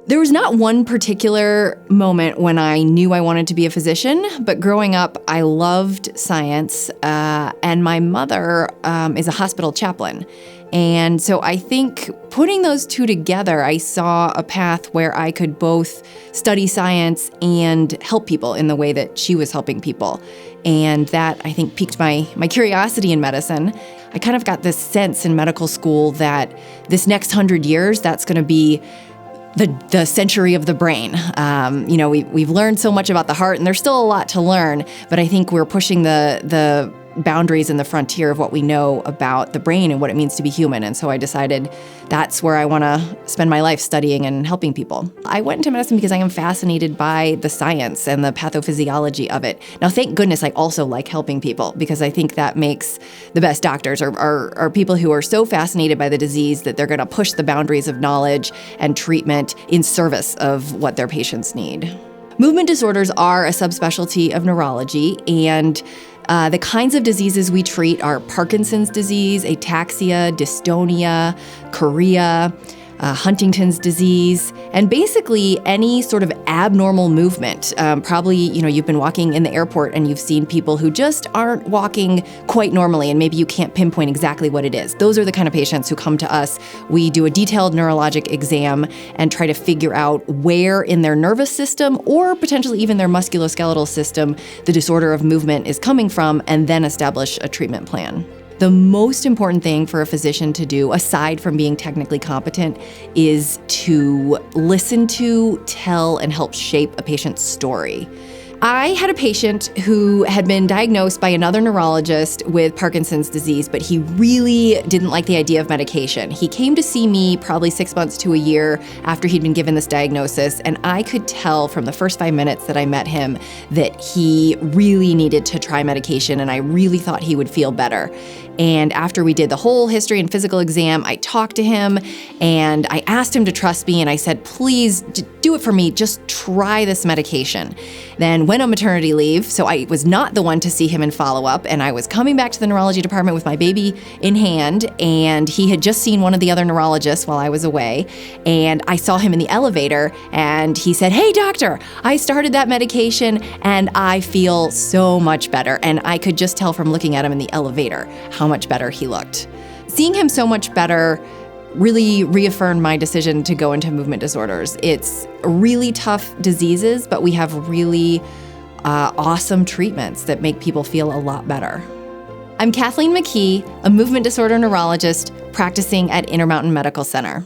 There was not one particular moment when I knew I wanted to be a physician, but growing up, I loved science, and my mother is a hospital chaplain. And so I think putting those two together, I saw a path where I could both study science and help people in the way that she was helping people. And that, I think, piqued my curiosity in medicine. I kind of got this sense in medical school that this next 100 years, that's going to be the century of the brain. We've learned so much about the heart, and there's still a lot to learn, but I think we're pushing the boundaries and the frontier of what we know about the brain and what it means to be human. And so I decided that's where I want to spend my life, studying and helping people. I went into medicine because I am fascinated by the science and the pathophysiology of it. Now, thank goodness I also like helping people, because I think that makes the best doctors are people who are so fascinated by the disease that they're going to push the boundaries of knowledge and treatment in service of what their patients need. Movement disorders are a subspecialty of neurology, and the kinds of diseases we treat are Parkinson's disease, ataxia, dystonia, chorea, Huntington's disease, and basically any sort of abnormal movement. Probably, you've been walking in the airport and you've seen people who just aren't walking quite normally, and maybe you can't pinpoint exactly what it is. Those are the kind of patients who come to us. We do a detailed neurologic exam and try to figure out where in their nervous system, or potentially even their musculoskeletal system, the disorder of movement is coming from, and then establish a treatment plan. The most important thing for a physician to do, aside from being technically competent, is to listen to, tell, and help shape a patient's story. I had a patient who had been diagnosed by another neurologist with Parkinson's disease, but he really didn't like the idea of medication. He came to see me probably 6 months to a year after he'd been given this diagnosis, and I could tell from the first 5 minutes that I met him that he really needed to try medication, and I really thought he would feel better. And after we did the whole history and physical exam, I talked to him and I asked him to trust me, and I said, please do it for me, just try this medication. Then went on maternity leave, so I was not the one to see him in follow-up, and I was coming back to the neurology department with my baby in hand, and he had just seen one of the other neurologists while I was away, and I saw him in the elevator, and he said, hey doctor, I started that medication and I feel so much better. And I could just tell from looking at him in the elevator how much better he looked. Seeing him so much better really reaffirmed my decision to go into movement disorders. It's really tough diseases, but we have really awesome treatments that make people feel a lot better. I'm Kathleen McKee, a movement disorder neurologist practicing at Intermountain Medical Center.